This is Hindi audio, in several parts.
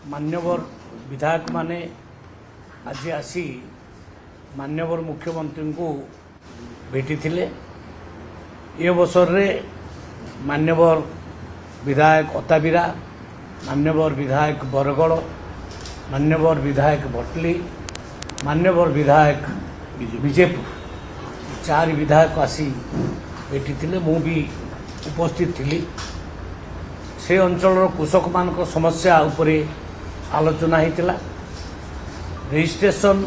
मान्यवर विधायक माने आज आसी मान्यवर मुख्यमंत्री को भेटी थिले। ये अवसर रे मान्यवर विधायक अताबिरा, मान्यवर विधायक बरगड़, मान्यवर विधायक भटली, मान्यवर विधायक विजेपुर चार विधायक आसी भेटी थिले। मु भी उपस्थित थिली। से अंचल कृषक मान समस्या उपरे आलोचना होता। रजिस्ट्रेशन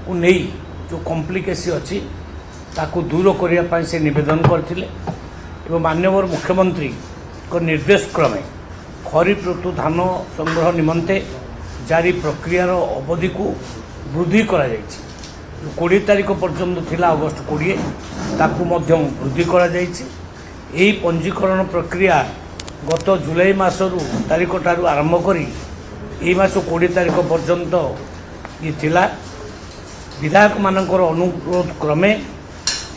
को नहीं जो कॉम्प्लिकेसी अच्छी ताकू दूर करने से निवेदन करते। मान्यवर मुख्यमंत्री को निर्देश क्रमे खरीफ ऋतु धान संग्रह निमंते जारी प्रक्रियार अवधि को वृद्धि करा जायछि। 20 तारीख पर्यंत थिला अगस्त 20 ताकू मध्य वृद्धि करा जायछि। एही पंजीकरण प्रक्रिया गत जुलाई मासरू तारीख ठारू आरंभ करी एही मास 20 तारीख पर्यंत ये थिला। विधायक मानकर अनुरोध क्रमे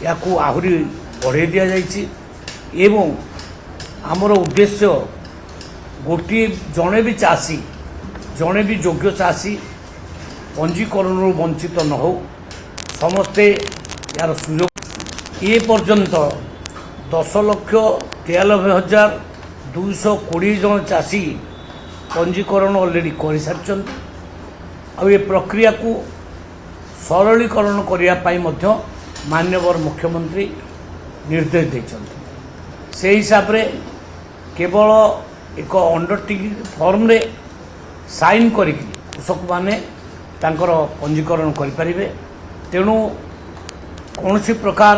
याकू आहुरी बढ़ाई दिया जायछि एवं आमर उद्देश्य गोटे जड़े भी चाषी जड़े भी योग्य चाषी पंजीकरण वंचित न हो समस्ते यार सुयोग ये पर्यंत 10,93,220 जन चाषी पंजीकरण ऑलरेडी कर सारी। आ ये प्रक्रिया को सरलीकरण करने मान्यवर मुख्यमंत्री निर्देश देते। से हिसाब रे केवल एक अंडरटेकिंग फॉर्म रे साइन करी कृषक माने तांकर पंजीकरण करें। तेणु कौन प्रकार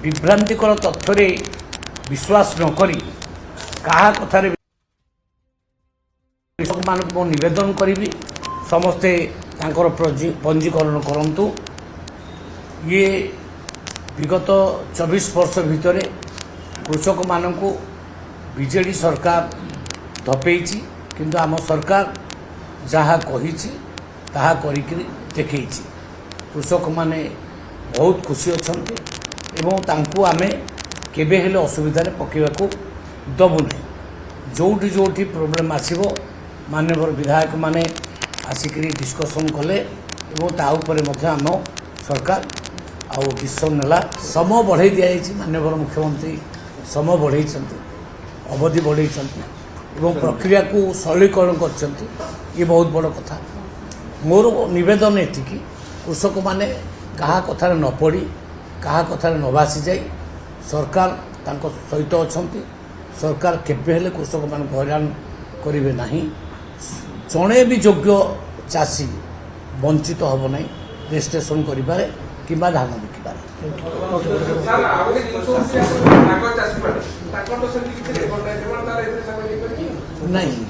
विभ्रांतिकर तथ्य विश्वास न करी कहा कथार कृषक मान निवेदन करी समस्ते तांकर पंजीकरण करंतु। ये विगत 24 वर्ष भितर कृषक मान को बीजेडी सरकार धपेइछि, किंतु आम सरकार जहाँ कही ताहा करिकि देखैछि। कृषक माने बहुत खुशी अछंती एवं तांकु आमे केबे हेले असुविधा रे पकेबाकू दबु नै। जोठी जोठी प्रॉब्लम आसीबो मान्यवर विधायक माने आसिकरी डिस्कशन कले एवं ता उपरे मध्ये आम सरकार आउ डिसिजन नेला। समय बढ़ाई दिया जायछि। मान्यवर मुख्यमंत्री समय बढ़ाइछंती, अवधि बढ़ाइछंती एवं प्रक्रिया को सरलीकरण करछंती। ये बहुत बड़ कथा। मोर निवेदन एतिकी कृषक माने कहा कथार न पड़ी कहा कथार न भासी जाए सरकार तांको सहित अछंती। सरकार केबे हेले कृषक मान हैरान करिवे नाही। जड़े भी योग्य चाषी वंचित हब नहीं रजिस्ट्रेशन करिबारे किंबा धान बिकिबारे। नहीं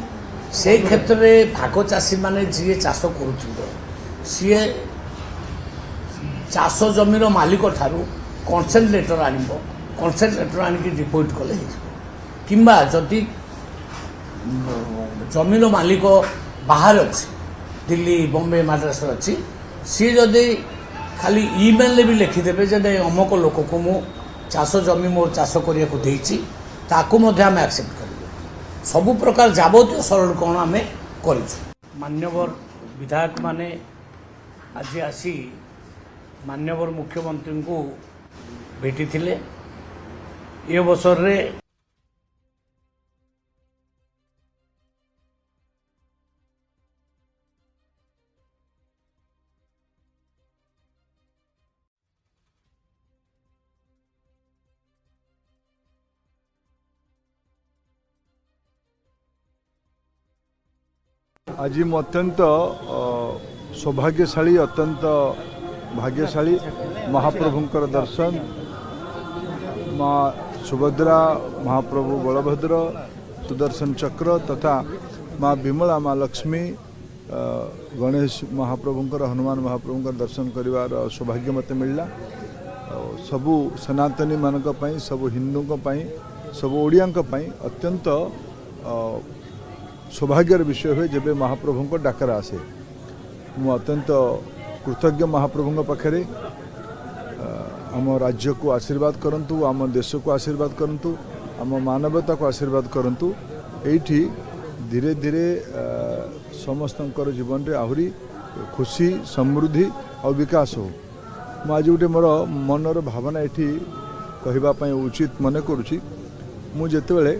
से क्षेत्र में भाग चाषी माने जी चाष करुथिबो सीए चाष जमीर मालिक ठारू कन्सेंट लेटर आनिबो। कन्सेंट लेटर आनिकी रिपोर्ट कले किंबा जदि जमीन मालिक बाहर अच्छी दिल्ली बॉम्बे मद्रास अच्छी सी जदि खाली ईमेल भी लिखिदेवे जे अमुक लोक को मु चाष जमी मोर चाष करने को देइछि ताकू मध्य आम एक्सेप्ट करिबो। सबु प्रकार जाबतीय सरलीकरण आम कर। मान्यवर विधायक माने आज आसी मान्यवर मुख्यमंत्री को भेटी थिले। ये अवसर रे आज मु अत्यंत सौभाग्यशाली अत्यंत भाग्यशाली महाप्रभुंकर दर्शन माँ सुभद्रा महाप्रभु बलभद्र सुदर्शन चक्र तथा माँ विमला माँ लक्ष्मी गणेश महाप्रभुंकर हनुमान महाप्रभुंकर दर्शन करिवार सौभाग्य मते मिलला। सबु सनातनी मानक पई सबु हिंदू पई सबु ओडियांक पई अत्यंत सौभाग्यर विषय हुए जब महाप्रभु को डाकरा आसे। मु अत्यंत कृतज्ञ महाप्रभु पाखे आम राज्य को आशीर्वाद करंतु, आम देश को आशीर्वाद करंतु, आम मानवता को आशीर्वाद करंतु। एठी धीरे धीरे समस्तंकर जीवन रे आहुरी खुशी समृद्धि और विकास हो। मु आज गोटे मोर मनर भावना एठी कहवाई उचित मन करुँची। मु जेतेबेले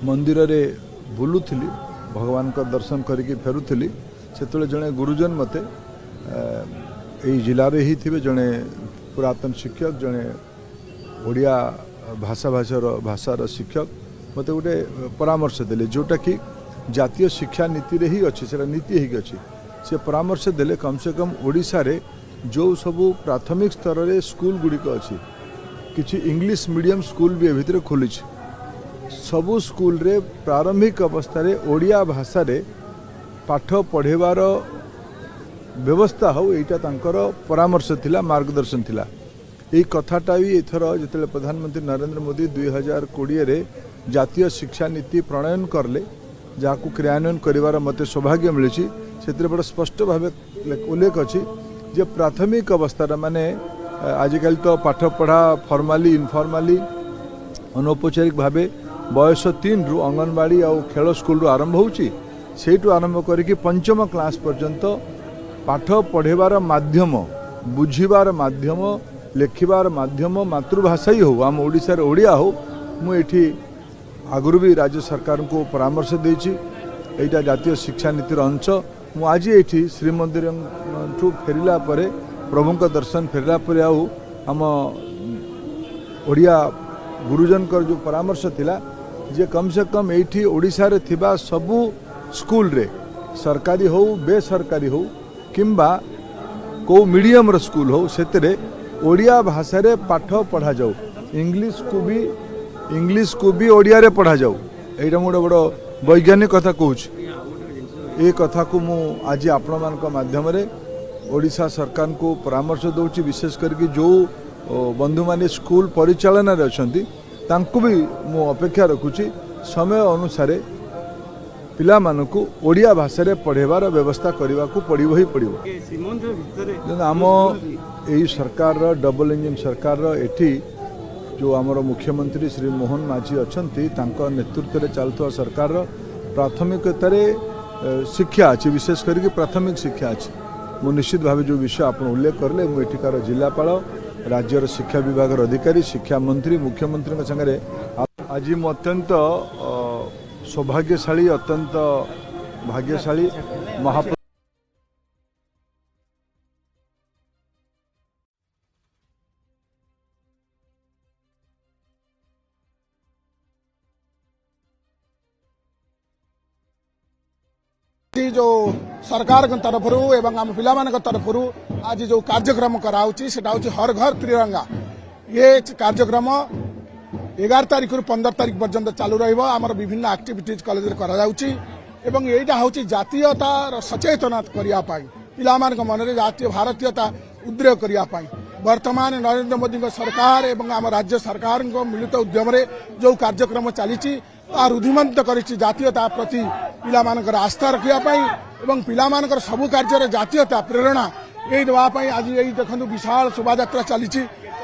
मंदिर रे बुलुथिली भगवान का दर्शन करके फेरुथिली सेतबेले जड़े गुरुजन मते यही जिले में ही थे जड़े पुरातन शिक्षक जड़े ओडिया भाषार शिक्षक मते गोटे परामर्श देले जोटा कि जातीय शिक्षा नीति रे ही अच्छी से नीति ही अच्छी से परामर्श देले कम से कम ओडिशा रे जो सबू प्राथमिक स्तर रे स्कूल गुड़िक अच्छी किसी इंग्लिश मीडियम स्कूल भी भितर खोली सबू स्कूल रे प्रारंभिक अवस्था रे ओडिया भाषा रे पाठ पढ़ेबार व्यवस्था हो एटा तांकर परामर्श थिला मार्गदर्शन थिला। यही कथाटा भी एथर जिते प्रधानमंत्री नरेंद्र मोदी 2020 रे जातीय शिक्षा नीति प्रणयन करले जहाँ क्रियान्वयन करिवार मते सौभाग्य मिली से बड़ा स्पष्ट भाव उल्लेख अच्छी जे प्राथमिक अवस्था माने आजिकल तो पाठ पढ़ा फॉर्माली इनफॉर्माली अनौपचारिक भाव बयस 3 रु अंगनवाड़ी और खेल स्कूल आरंभ होची सेठू आरंभ करके पंचम क्लास पर्यंत पाठ पढ़ेबार माध्यम बुझीबार माध्यम लेखिबार माध्यम मातृभाषा ही हो आम ओडिशार ओडिया हो मुझे आगुरी भी राज्य सरकार को परामर्श देछि एटा जातीय शिक्षा नीतिर अंश मु आज ये श्रीमंदिर फेरिला परे प्रभु दर्शन फेरिला परे आउ आम ओडिया गुरुजन कर जो परामर्श थिला जे कम से कम एठी ओडिशा रे थिबा सबु स्कूल रे सरकारी हो बेसरकारी हो किंबा को मीडियम रो स्कूल हो सेतरे ओडिया भाषा रे पाठ पढ़ा जाऊ इंग्लिश को भी ओडिया रे पढ़ा जाऊ एटा मोर बड़ वैज्ञानिक कथा कहूँ ये कथा को मु आज आपण मान माध्यम रे ओडिशा सरकार को परामर्श दूची विशेष करके जो बंधु माने स्कूल परिचालन रे अछंती तांको भी मु अपेक्षा रखुची समय अनुसार पिला मानकु ओडिया भाषा रे पढ़ेबार व्यवस्था करने को पड़ो ही पड़ो। आम यही सरकार डबल इंजिन सरकार एठी जो आमर मुख्यमंत्री श्री मोहन माझी अच्छी नेतृत्व में चलुवा सरकार प्राथमिकतार शिक्षा अच्छी विशेष करके प्राथमिक शिक्षा अच्छी मु निश्चित भाव जो विषय आप उल्लेख करले मुझिकार जिलापाल राज्यर शिक्षा विभाग अधिकारी शिक्षा मंत्री मुख्यमंत्री संगे आज मु अत्यंत सौभाग्यशाली अत्यंत भाग्यशाली महाप्रभु जो सरकार तरफ एवं आम पिला तरफ आज जो कार्यक्रम कराऊँगी से हर घर तिरंगा ये कार्यक्रम 11 तारिख रु 15 तारिख पर्यंत चालू रमर विभिन्न एक्टिविटीज कॉलेज एवं यहाँ हूँ जातीयतार सचेतना करने पिला मन में जातीय भारतीयता उद्रेक करने वर्तमान नरेंद्र मोदी सरकार एवं आम राज्य सरकार मिलित उद्यम जो कार्यक्रम चली रुधिमंत कर जातीयता प्रति पिला आस्था रखापी एवं पिला सबु कार्य जातीयता प्रेरणा यही देवाई आज यही देखो विशाल शोभा चली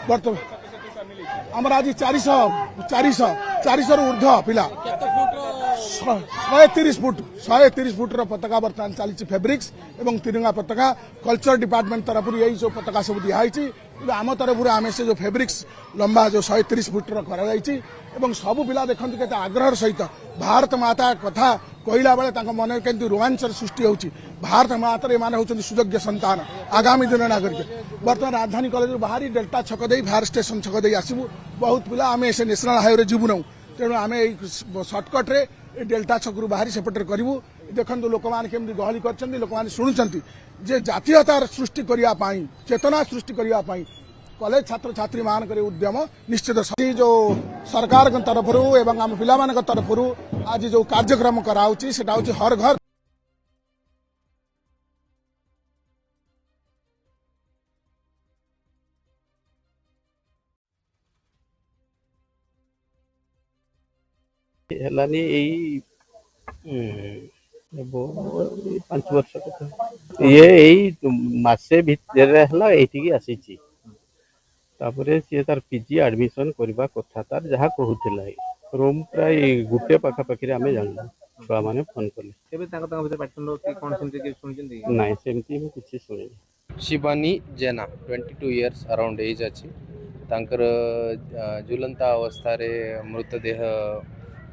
बर्तमान आमर आज 400 ऊर्ध्व पिला 130 फुट पताका बर्तमान चली फेब्रिक्स एवं तिरंगा पताका कल्चर डिपार्टमेंट तरफ यही सब पताका सब दिखाई आम तरफ आम से जो फेब्रिक्स लंबा जो 130 फुट एवं सबू पिला देखते के आग्रह सहित भारत माता कथा कहला बेले मन के रोमांचर सृष्टि होची भारत माता ये होती सुयोग्य संतान आगामी दिन नागरिक बर्तमान राजधानी कॉलेज बाहरी डेल्टा छक दे फायर स्टेशन छक दे आसबू बहुत पिला आम से नेशनल हाईवे जीवु ना तेणु आम सर्टकट रे डेल्टा छक रु बाहरी सेपटे करूँ देखो लोक मैंने गहली कर लोक मैंने शुणुंट जे जातीयतार सृष्टि करने चेतना सृष्टि करने कॉलेज छात्र छात्री मान उद्यम निश्चित जो सरकार तरफ एवं आम पिला तरफ आज जो कार्यक्रम कराऊँगी से हर घर हेलानी यही 5 वर्ष कथा ये यही मासे भितर ये आसी तापर सी तार पीजी एडमिशन करने कथा तार जहाँ कहूला रूम प्राय गोटे पाखापाखि आम जान छुआ मैंने फोन कले କେବେ ତାଙ୍କ ଭିତରେ ପାଟିତୁଣ୍ଡ କି କଣ ସେମିତି କିଛି ଶୁଣିଛନ୍ତି କି? ନାଇଁ ସେମିତି ମୁଁ କିଛି ଶୁଣିନି। शिबानी जेना 22 इयर्स अराउंड एज अच्छी तांकर झुलंता अवस्था मृतदेह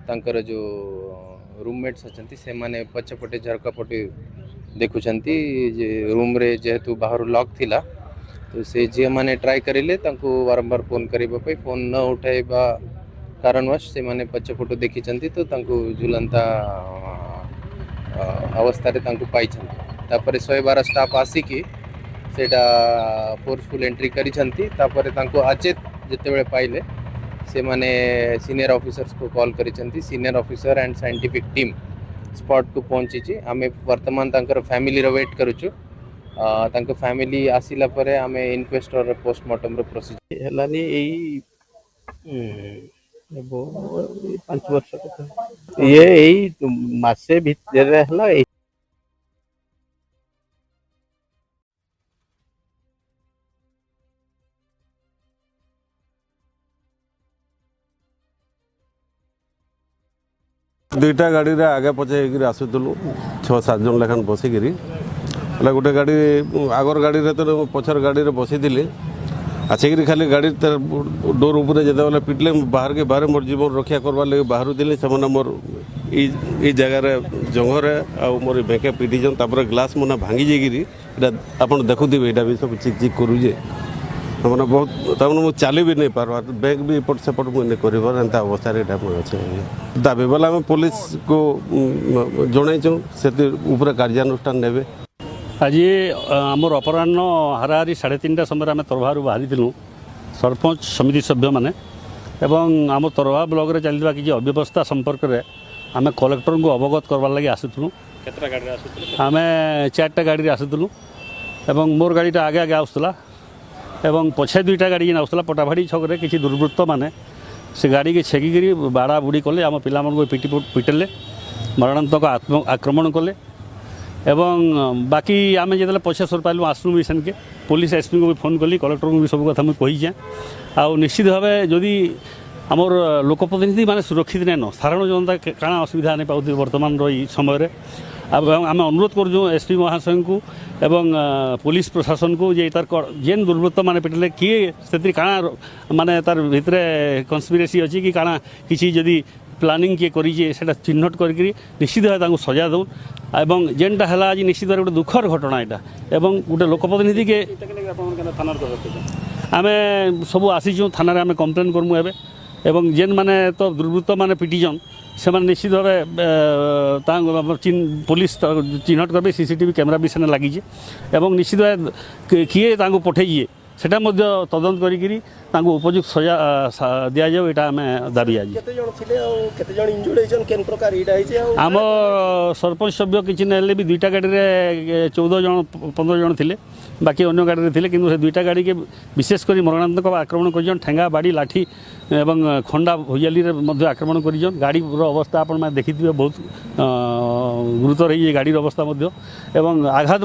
तांकर जो रूममेट्स अच्छा से माने पछपटे झरका पटे देखुंट रूम रे जेहेतु बाहर लॉक थिला तो से झी मैंने ट्राए करें बारंबार फोन करने फोन न उठाइबा कारणवश से माने पछपटू देखी तो झुलंता अवस्था पाई 112 स्टाफ आसिकी सेटा फोर्सफुल एंट्री करिछंती अचेत जिते पाइले से माने सीनियर ऑफिसर्स को कॉल करिछंती senior officer and scientific team spot को पहुंची आमे वर्तमान तांकर फैमिली रो वेट करूछु तांको फैमिली आसिला परे आमे इनक्वेस्ट और पोस्टमार्टम रो प्रोसीजर हेलानी एई 5 वर्ष कथा ये एई मासे भीतर हला दुईटा गाड़ी रे आगे पछे होकर आसुलु 6-7 जन लेखान बसिकी गोटे गाड़ी आगर गाड़ी रे तो पछर गाड़ी रे बसी आसिक खाली गाड़ी डोर उपरे जिते पिटले बाहर के बाहर मोर जीवन रक्षा करवार लगे बाहर थे से मोर ई जगार जंगरे आ मोर बेके पिटिछन ग्लास मना भांगी जाइए आप देखुवे यहाँ भी सब चिक चिक करुचे मैंने बहुत तमें मुझे चली भी नहीं पार्बार बैग भी एपट सेपट मुझे कर अवस्था अच्छे दाबी वाला आम पुलिस को जनईचु से कार्यानुष्ठान ने आज आमर अपराह हाराहारी 3:30 समय आम तरभार बाहरी सरपंच समिति सभ्य मैंने आम तरभा ब्लॉक रे चलता किसी अव्यवस्था संपर्क में आम कलेक्टर को अवगत करवार लगे आसुलु आम 4टा गाड़ी आसुलु मोर गाड़ी आगे आगे आसला एवं पछे 2टा गाड़ी आसला पटाभाड़ी छक किसी दुर्वृत्त मैंने से गाड़ी के छेकी बाड़ा बुड़ी कले आम पिला पिटेले मरणांतक आक्रमण कले एवं बाकी आम जो पछे सर पालू आसलु भी सेनके पुलिस एसपी को भी फोन कली कलेक्टर को भी सब कथा मुझे कहीचे आ निश्चित भाव जदि आमर लोकप्रतिनिधि माने सुरक्षित नहीं न साधारण जनता काଣା असुविधा नहीं पाते वर्तमान समय आम अनुरोध करूँ एसपी महाशय को एवं पुलिस प्रशासन को जे तार जेन दुर्वृत्त माने पिटले किए से काଣା माने तार भितर कन्स्पिरेसी अच्छी कि काଣା किसी जदि प्लानिंग किए करा चिन्हट करी निश्चित भाव सजा दौन एवं जेनटा है आज निश्चित भाव गोटे दुखर घटना यहाँ एवं गोटे लोकप्रतिनिधि के आम सब आसीचु थाना आम कम्प्लेन करमु एबे एवं जेन माने तो दुर्वृत्त माने पिटिजन से निश्चित भाव पुलिस चिन्हट करेंगे सीसीटीवी कैमेरा भी सेने लगी एवं निश्चित भाव किए पठे सेटा तदंत करी उपयुक्त सजा दि जाऊ यहाँ आम दाबी आज आम सरपंच सभ्य किसी ना भी 2टा गाड़ी रे 14 जन 15 जन थे बाकी अन्य गाड़ी रे थे कि 2टा गाड़ी के विशेषकर मरणांतक आक्रमण कर ठेंगा बाड़ी लाठी एवं खंडा भुजाली आक्रमण कर गाड़ी अवस्था आप देखी बहुत गुरुतर है गाड़ी अवस्था एवं आघात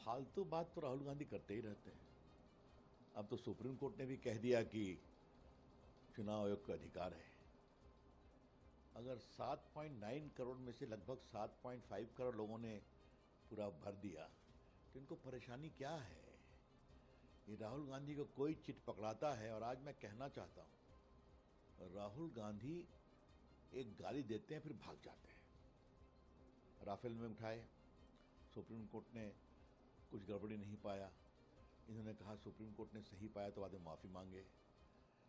फालतू बात तो राहुल गांधी करते ही रहते हैं। अब तो सुप्रीम कोर्ट ने भी कह दिया कि चुनाव आयोग का अधिकार है। अगर 7.9 करोड़ में से लगभग 7.5 करोड़ लोगों ने पूरा भर दिया तो इनको परेशानी क्या है? ये राहुल गांधी को कोई चिट पकड़ाता है। और आज मैं कहना चाहता हूं, राहुल गांधी एक गाली देते हैं फिर भाग जाते हैं। राफेल में उठाए, सुप्रीम कोर्ट ने कुछ गड़बड़ी नहीं पाया, इन्होंने कहा सुप्रीम कोर्ट ने सही पाया तो बाद में माफ़ी मांगे।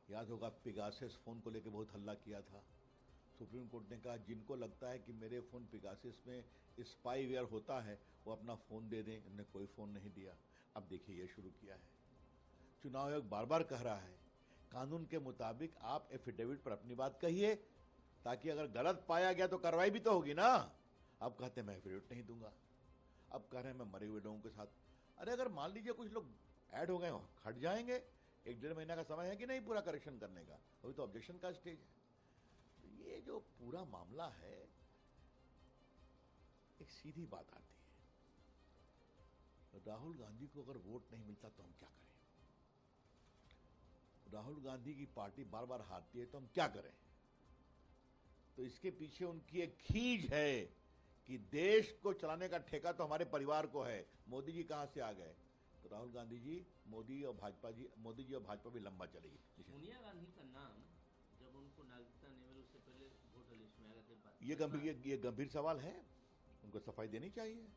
याद होगा पेगासस फ़ोन को लेकर बहुत हल्ला किया था। सुप्रीम कोर्ट ने कहा जिनको लगता है कि मेरे फ़ोन पेगासस में स्पाईवेयर होता है वो अपना फ़ोन दे दें। इन्होंने कोई फ़ोन नहीं दिया। अब देखिए ये शुरू किया है। चुनाव आयोग बार बार कह रहा है कानून के मुताबिक आप एफिडेविट पर अपनी बात कहिए, ताकि अगर गलत पाया गया तो कार्रवाई भी तो होगी ना। अब कहते हैं मैं एफिडेविट नहीं दूंगा, अब कह रहे हैं मैं मरे हुए लोगों के साथ। अरे अगर मान लीजिए कुछ लोग ऐड हो गए हो, हट जाएंगे, 1-1.5 महीना का समय है कि नहीं पूरा करेक्शन करने का, अभी तो ऑब्जेक्शन का स्टेज है। तो ये जो पूरा मामला है, एक सीधी बात आती है, राहुल गांधी को अगर वोट नहीं मिलता तो हम क्या करें? राहुल गांधी की पार्टी बार बार हारती है तो हम क्या करें? तो इसके पीछे उनकी एक खींच है कि देश को चलाने का ठेका तो हमारे परिवार को है। मोदी जी कहां से आ गए? तो राहुल गांधी जी, मोदी जी और भाजपा भी लंबा चलेगी। सोनिया गांधी का नाम जब उनको नागरिकता नहीं मिली उससे पहले वोटर लिस्ट में आया था। ये गंभीर सवाल है, उनको सफाई देनी चाहिए।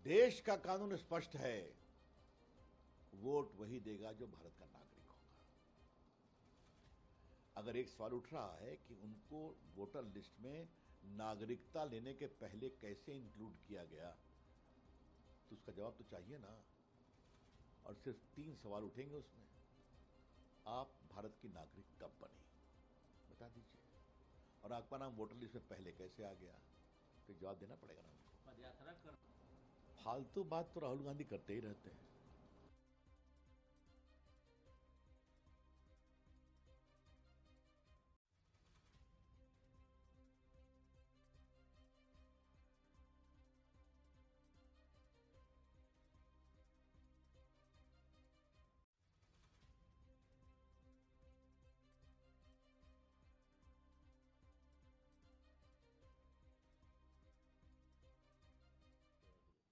देश का कानून स्पष्ट है, वोट वही देगा जो भारत का नागरिक होगा। अगर एक सवाल उठ रहा है कि उनको वोटर लिस्ट में नागरिकता लेने के पहले कैसे इंक्लूड किया गया, तो उसका जवाब तो चाहिए ना। और सिर्फ 3 सवाल उठेंगे उसमें। आप भारत की नागरिक कब बनी, बता दीजिए, और आपका नाम वोटर लिस्ट में पहले कैसे आ गया, तो जवाब देना पड़ेगा ना उनको। पदयात्रा कर फालतू बात तो राहुल गांधी करते ही रहते हैं।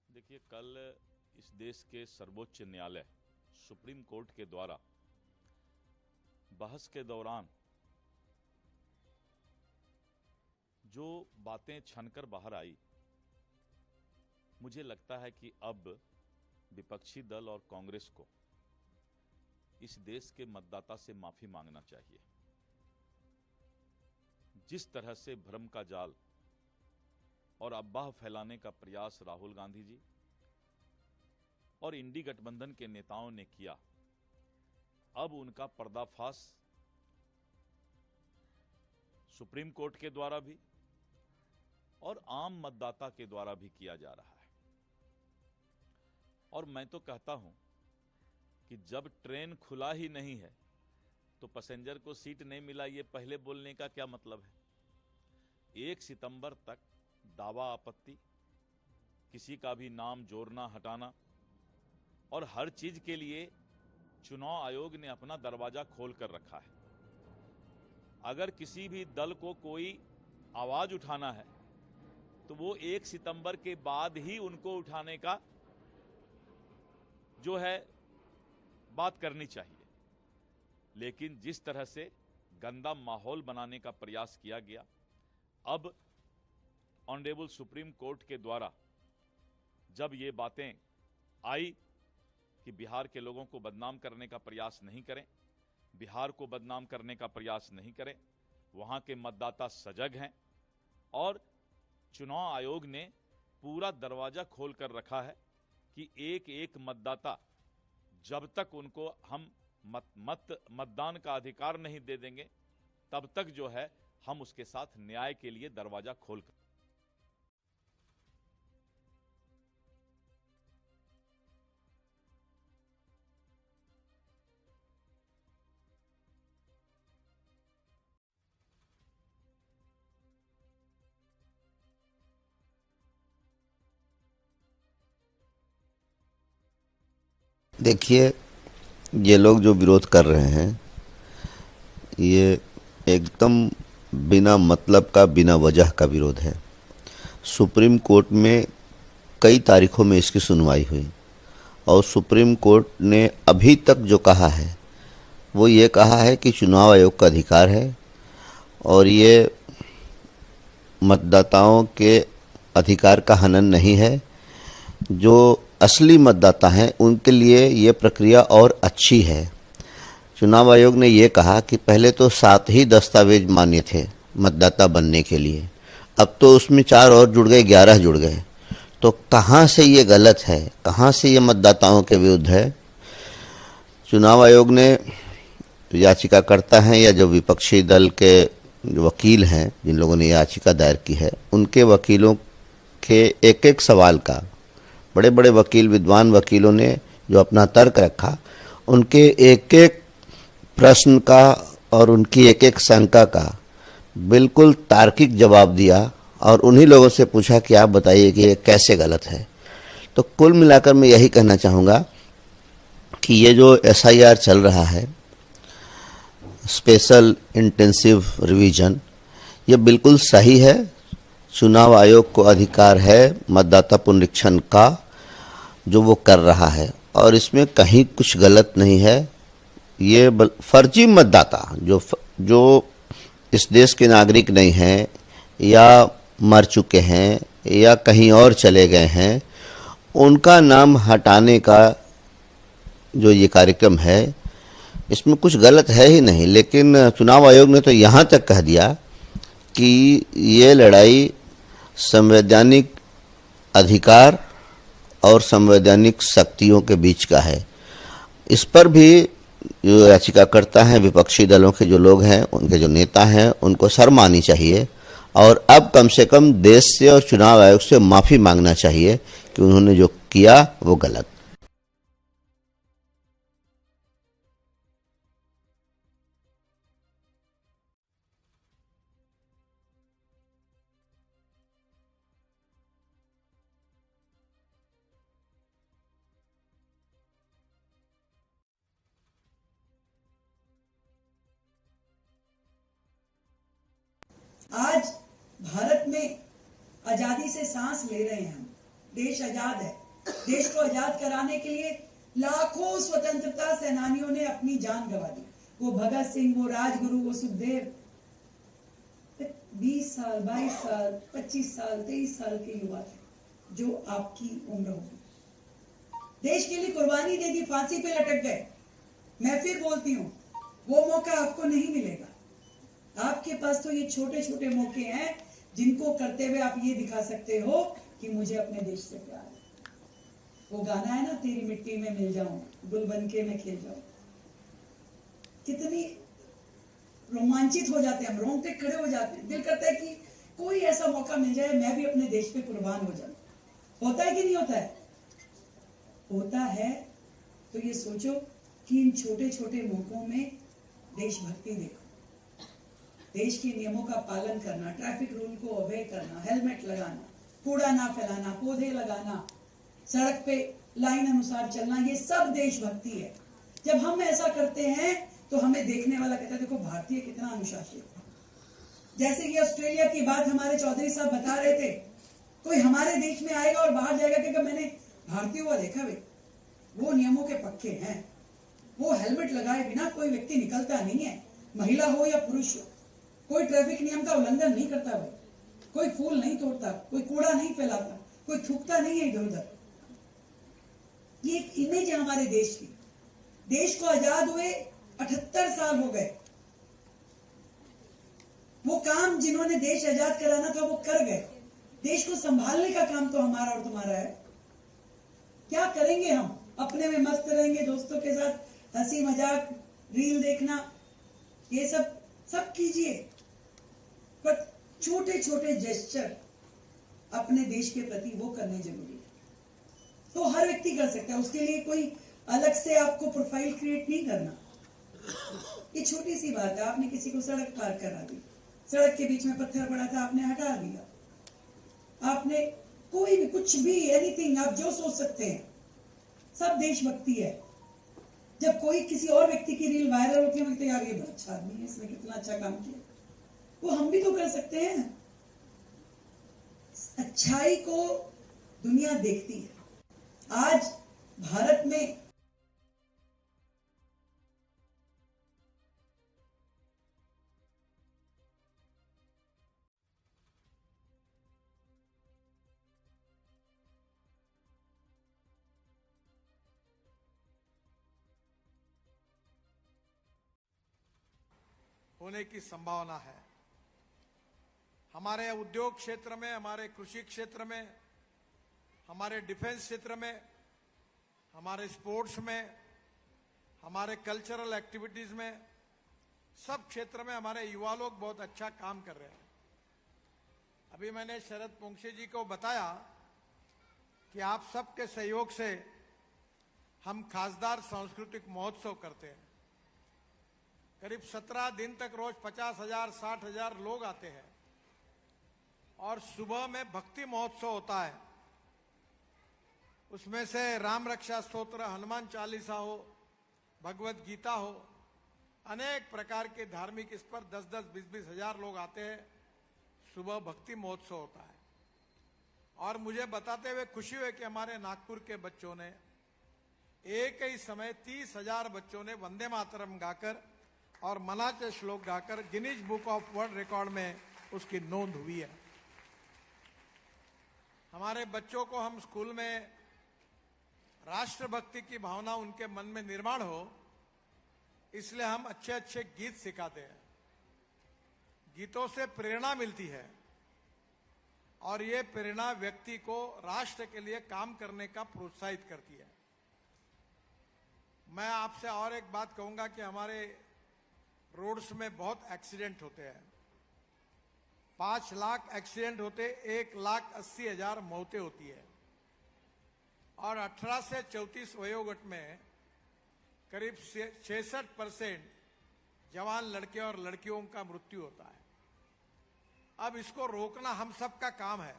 देखिए, कल इस देश के सर्वोच्च न्यायालय सुप्रीम कोर्ट के द्वारा बहस के दौरान जो बातें छनकर बाहर आई, मुझे लगता है कि अब विपक्षी दल और कांग्रेस को इस देश के मतदाता से माफी मांगना चाहिए। जिस तरह से भ्रम का जाल और अफवाह फैलाने का प्रयास राहुल गांधी जी और इंडी गठबंधन के नेताओं ने किया, अब उनका पर्दाफाश सुप्रीम कोर्ट के द्वारा भी और आम मतदाता के द्वारा भी किया जा रहा है। और मैं तो कहता हूं कि जब ट्रेन खुला ही नहीं है तो पैसेंजर को सीट नहीं मिला, ये पहले बोलने का क्या मतलब है? 1 सितंबर तक दावा आपत्ति, किसी का भी नाम जोड़ना हटाना, और हर चीज के लिए चुनाव आयोग ने अपना दरवाजा खोल कर रखा है। अगर किसी भी दल को कोई आवाज उठाना है तो वो 1 सितंबर के बाद ही उनको उठाने का जो है बात करनी चाहिए। लेकिन जिस तरह से गंदा माहौल बनाने का प्रयास किया गया, अब ऑनरेबल सुप्रीम कोर्ट के द्वारा जब ये बातें आई कि बिहार के लोगों को बदनाम करने का प्रयास नहीं करें, बिहार को बदनाम करने का प्रयास नहीं करें, वहां के मतदाता सजग हैं और चुनाव आयोग ने पूरा दरवाजा खोल कर रखा है कि एक एक मतदाता, जब तक उनको हम मतदान का अधिकार नहीं दे देंगे, तब तक जो है हम उसके साथ न्याय के लिए दरवाजा खोल कर। देखिए, ये लोग जो विरोध कर रहे हैं, ये एकदम बिना मतलब का, बिना वजह का विरोध है। सुप्रीम कोर्ट में कई तारीखों में इसकी सुनवाई हुई और सुप्रीम कोर्ट ने अभी तक जो कहा है वो ये कहा है कि चुनाव आयोग का अधिकार है और ये मतदाताओं के अधिकार का हनन नहीं है। जो असली मतदाता हैं उनके लिए ये प्रक्रिया और अच्छी है। चुनाव आयोग ने ये कहा कि पहले तो 7 ही दस्तावेज मान्य थे मतदाता बनने के लिए, अब तो उसमें 4 और जुड़ गए, 11 जुड़ गए। तो कहाँ से ये गलत है, कहाँ से ये मतदाताओं के विरुद्ध है? चुनाव आयोग ने याचिकाकर्ता हैं या जो विपक्षी दल के जो वकील हैं, जिन लोगों ने याचिका दायर की है, उनके वकीलों रखे एक एक सवाल का, बड़े बड़े वकील, विद्वान वकीलों ने जो अपना तर्क रखा, उनके एक एक प्रश्न का और उनकी एक एक शंका का बिल्कुल तार्किक जवाब दिया और उन्हीं लोगों से पूछा कि आप बताइए कि ये कैसे गलत है। तो कुल मिलाकर मैं यही कहना चाहूँगा कि ये जो SIR चल रहा है, स्पेशल इंटेंसिव रिवीजन, ये बिल्कुल सही है। चुनाव आयोग को अधिकार है मतदाता पुनरीक्षण का, जो वो कर रहा है, और इसमें कहीं कुछ गलत नहीं है। ये फर्जी मतदाता जो इस देश के नागरिक नहीं हैं या मर चुके हैं या कहीं और चले गए हैं, उनका नाम हटाने का जो ये कार्यक्रम है, इसमें कुछ गलत है ही नहीं। लेकिन चुनाव आयोग ने तो यहाँ तक कह दिया कि ये लड़ाई संवैधानिक अधिकार और संवैधानिक शक्तियों के बीच का है। इस पर भी जो याचिकाकर्ता हैं, विपक्षी दलों के जो लोग हैं, उनके जो नेता हैं, उनको शर्म आनी चाहिए और अब कम से कम देश से और चुनाव आयोग से माफ़ी मांगना चाहिए कि उन्होंने जो किया वो गलत। आज भारत में आजादी से सांस ले रहे हैं हम। देश आजाद है। देश को आजाद कराने के लिए लाखों स्वतंत्रता सेनानियों ने अपनी जान गंवा दी। वो भगत सिंह, वो राजगुरु, वो सुखदेव, 20 साल, 22 साल, 25 साल, 23 साल के युवा थे जो आपकी उम्र होगी। देश के लिए कुर्बानी दे दी, फांसी पे लटक गए। मैं फिर बोलती हूँ, वो मौका आपको नहीं मिलेगा। आपके पास तो ये छोटे छोटे मौके हैं जिनको करते हुए आप ये दिखा सकते हो कि मुझे अपने देश से प्यार है। वो गाना है ना, तेरी मिट्टी में मिल जाऊं, गुल बन के मैं खिल जाऊं। कितनी रोमांचित हो जाते हैं हम, रोंगटे खड़े हो जाते हैं। दिल करता है कि कोई ऐसा मौका मिल जाए, मैं भी अपने देश पे कुर्बान हो जाऊं। होता है कि नहीं होता है? होता है। तो ये सोचो कि इन छोटे छोटे मौकों में देशभक्ति देखो, देश के नियमों का पालन करना, ट्रैफिक रूल को ओबे करना, हेलमेट लगाना, कूड़ा ना फैलाना, पौधे लगाना, सड़क पे लाइन अनुसार चलना, ये सब देशभक्ति है। जब हम ऐसा करते हैं तो हमें देखने वाला कहता है देखो भारतीय कितना अनुशासित। जैसे कि ऑस्ट्रेलिया की बात हमारे चौधरी साहब बता रहे थे, कोई हमारे देश में आएगा और बाहर जाएगा कि मैंने भारतीयों को देखा भाई, वो नियमों के पक्के हैं। वो हेलमेट लगाए बिना कोई व्यक्ति निकलता नहीं है, महिला हो या पुरुष हो। कोई ट्रैफिक नियम का उल्लंघन नहीं करता भाई, कोई फूल नहीं तोड़ता, कोई कूड़ा नहीं फैलाता, कोई थूकता नहीं है इधर उधर। ये एक इमेज है हमारे देश की। देश को आजाद हुए 78 साल हो गए। वो काम जिन्होंने देश आजाद कराना था वो कर गए। देश को संभालने का काम तो हमारा और तुम्हारा है। क्या करेंगे हम? अपने में मस्त रहेंगे, दोस्तों के साथ हंसी मजाक, रील देखना, ये सब कीजिए, पर छोटे छोटे जेस्चर अपने देश के प्रति वो करने जरूरी है। तो हर व्यक्ति कर सकता है, उसके लिए कोई अलग से आपको प्रोफाइल क्रिएट नहीं करना। ये छोटी सी बात है। आपने किसी को सड़क पार करा दी, सड़क के बीच में पत्थर पड़ा था, आपने हटा दिया। आपने कोई भी कुछ भी, एनीथिंग, आप जो सोच सकते हैं, सब देशभक्ति है। जब कोई किसी और व्यक्ति की रील वायरल होती है, हम कहते हैं यार ये बड़ा अच्छा आदमी है, इसने कितना अच्छा काम किया। वो हम भी तो कर सकते हैं। अच्छाई को दुनिया देखती है। आज भारत में होने की संभावना है। हमारे उद्योग क्षेत्र में, हमारे कृषि क्षेत्र में, हमारे डिफेंस क्षेत्र में, हमारे स्पोर्ट्स में, हमारे कल्चरल एक्टिविटीज में, सब क्षेत्र में हमारे युवा लोग बहुत अच्छा काम कर रहे हैं। अभी मैंने शरद पोंक्षे जी को बताया कि आप सबके सहयोग से हम खासदार सांस्कृतिक महोत्सव करते हैं। करीब 17 दिन तक रोज 50,000 60,000 लोग आते हैं और सुबह में भक्ति महोत्सव होता है। उसमें से राम रक्षा स्तोत्र, हनुमान चालीसा हो, भगवत गीता हो, अनेक प्रकार के धार्मिक इस पर 10-10, 20-20 हजार लोग आते हैं। सुबह भक्ति महोत्सव होता है और मुझे बताते हुए खुशी हुई कि हमारे नागपुर के बच्चों ने एक ही समय 30,000 बच्चों ने वंदे मातरम गाकर और मनाचे श्लोक गाकर Guinness book of world record में उसकी नोंद हुई है। हमारे बच्चों को हम स्कूल में राष्ट्रभक्ति की भावना उनके मन में निर्माण हो, इसलिए हम अच्छे अच्छे गीत सिखाते हैं। गीतों से प्रेरणा मिलती है और ये प्रेरणा व्यक्ति को राष्ट्र के लिए काम करने का प्रोत्साहित करती है। मैं आपसे और एक बात कहूंगा कि हमारे रोड्स में बहुत एक्सीडेंट होते हैं। 5 लाख एक्सीडेंट होते, 1,80,000 मौतें होती है और 18 से 34 वयोगट में करीब 66% जवान लड़के और लड़कियों का मृत्यु होता है। अब इसको रोकना हम सब का काम है।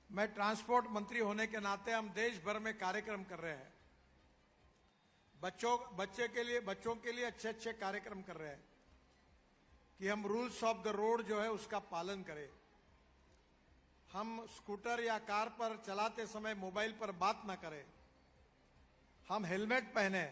मैं ट्रांसपोर्ट मंत्री होने के नाते हम देश भर में कार्यक्रम कर रहे हैं। बच्चों के लिए अच्छे अच्छे कार्यक्रम कर रहे हैं कि हम रूल्स ऑफ द रोड जो है उसका पालन करें। हम स्कूटर या कार पर चलाते समय मोबाइल पर बात ना करें। हम हेलमेट पहने,